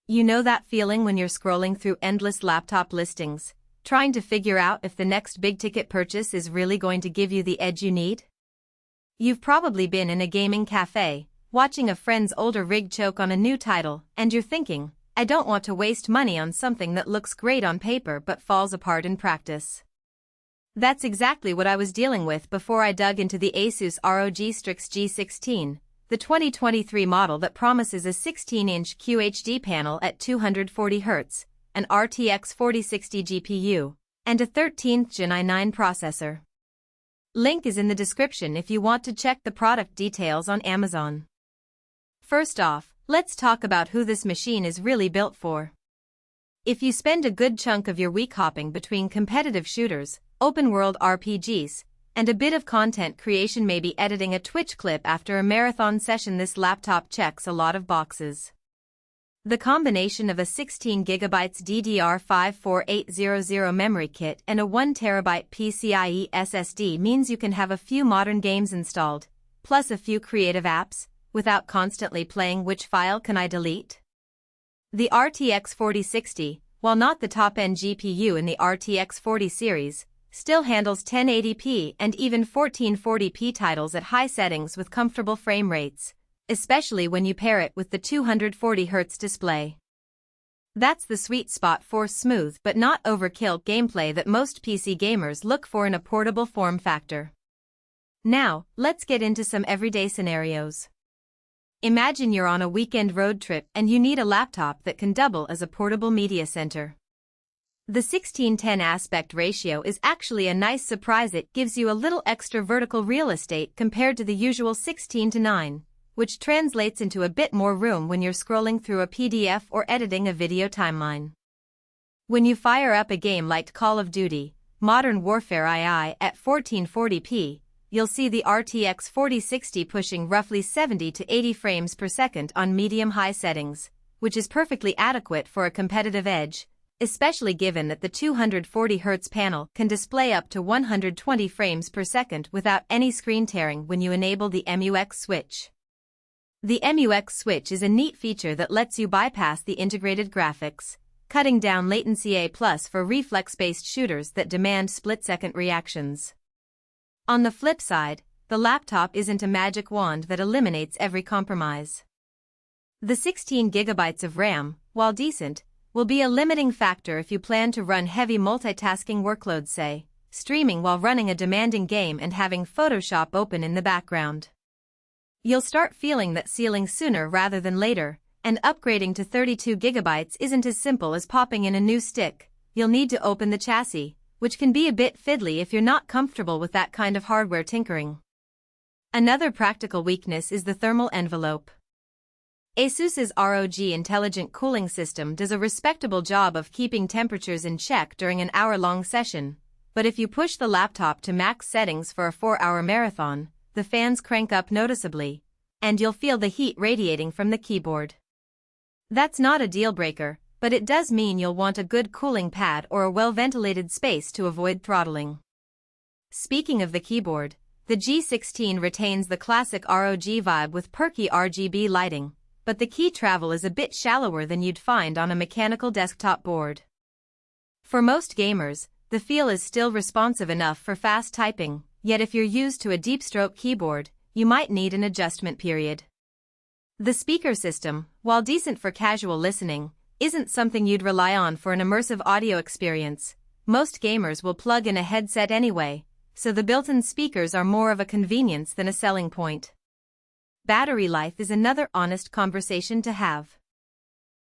You know that feeling when you're scrolling through endless laptop listings, trying to figure out if the next big-ticket purchase is really going to give you the edge you need? You've probably been in a gaming cafe, watching a friend's older rig choke on a new title, and you're thinking, I don't want to waste money on something that looks great on paper but falls apart in practice. That's exactly what I was dealing with before I dug into the ASUS ROG Strix G16, the 2023 model that promises a 16-inch QHD panel at 240 Hz, an RTX 4060 GPU, and a 13th Gen i9 processor. Link is in the description if you want to check the product details on Amazon. First off, let's talk about who this machine is really built for. If you spend a good chunk of your week hopping between competitive shooters, open-world RPGs, and a bit of content creation, maybe editing a Twitch clip after a marathon session, this laptop checks a lot of boxes. The combination of a 16GB DDR5 4800 memory kit and a 1TB PCIe SSD means you can have a few modern games installed, plus a few creative apps, without constantly playing which file can I delete. The RTX 4060, while not the top-end GPU in the RTX 40 series, still handles 1080p and even 1440p titles at high settings with comfortable frame rates, especially when you pair it with the 240 Hz display. That's the sweet spot for smooth but not overkill gameplay that most PC gamers look for in a portable form factor. Now, let's get into some everyday scenarios. Imagine you're on a weekend road trip and you need a laptop that can double as a portable media center. The 16:10 aspect ratio is actually a nice surprise. It gives you a little extra vertical real estate compared to the usual 16:9, which translates into a bit more room when you're scrolling through a PDF or editing a video timeline. When you fire up a game like Call of Duty, Modern Warfare II at 1440p, you'll see the RTX 4060 pushing roughly 70 to 80 frames per second on medium-high settings, which is perfectly adequate for a competitive edge, especially given that the 240 Hz panel can display up to 120 frames per second without any screen tearing when you enable the MUX switch. The MUX switch is a neat feature that lets you bypass the integrated graphics, cutting down latency A+ for reflex-based shooters that demand split-second reactions. On the flip side, the laptop isn't a magic wand that eliminates every compromise. The 16 GB of RAM, while decent, will be a limiting factor if you plan to run heavy multitasking workloads, say, streaming while running a demanding game and having Photoshop open in the background. You'll start feeling that ceiling sooner rather than later, and upgrading to 32 GB isn't as simple as popping in a new stick. You'll need to open the chassis, which can be a bit fiddly if you're not comfortable with that kind of hardware tinkering. Another practical weakness is the thermal envelope. ASUS's ROG Intelligent Cooling System does a respectable job of keeping temperatures in check during an hour-long session, but if you push the laptop to max settings for a 4-hour marathon, the fans crank up noticeably, and you'll feel the heat radiating from the keyboard. That's not a deal-breaker, but it does mean you'll want a good cooling pad or a well-ventilated space to avoid throttling. Speaking of the keyboard, the G16 retains the classic ROG vibe with perky RGB lighting, but the key travel is a bit shallower than you'd find on a mechanical desktop board. For most gamers, the feel is still responsive enough for fast typing, yet if you're used to a deep-stroke keyboard, you might need an adjustment period. The speaker system, while decent for casual listening, isn't something you'd rely on for an immersive audio experience. Most gamers will plug in a headset anyway, so the built-in speakers are more of a convenience than a selling point. Battery life is another honest conversation to have.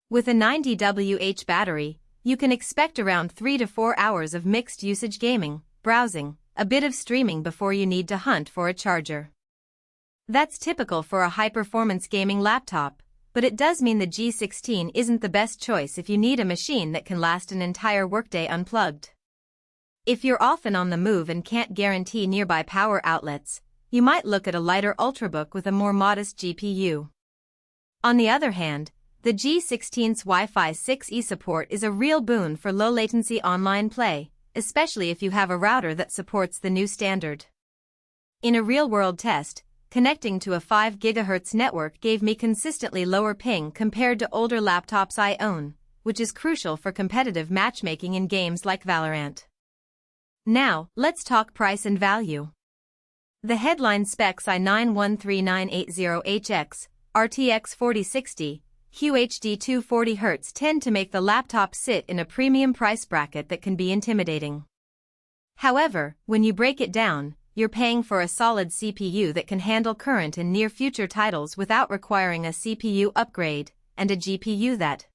With a 90 Wh battery, you can expect around 3 to 4 hours of mixed-usage gaming, browsing, a bit of streaming before you need to hunt for a charger. That's typical for a high-performance gaming laptop, but it does mean the G16 isn't the best choice if you need a machine that can last an entire workday unplugged. If you're often on the move and can't guarantee nearby power outlets, you might look at a lighter Ultrabook with a more modest GPU. On the other hand, the G16's Wi-Fi 6E support is a real boon for low-latency online play, especially if you have a router that supports the new standard. In a real-world test, connecting to a 5 GHz network gave me consistently lower ping compared to older laptops I own, which is crucial for competitive matchmaking in games like Valorant. Now, let's talk price and value. The headline specs i9-13980HX, RTX 4060, QHD 240Hz tend to make the laptop sit in a premium price bracket that can be intimidating. However, when you break it down, you're paying for a solid CPU that can handle current and near-future titles without requiring a CPU upgrade, and a GPU that,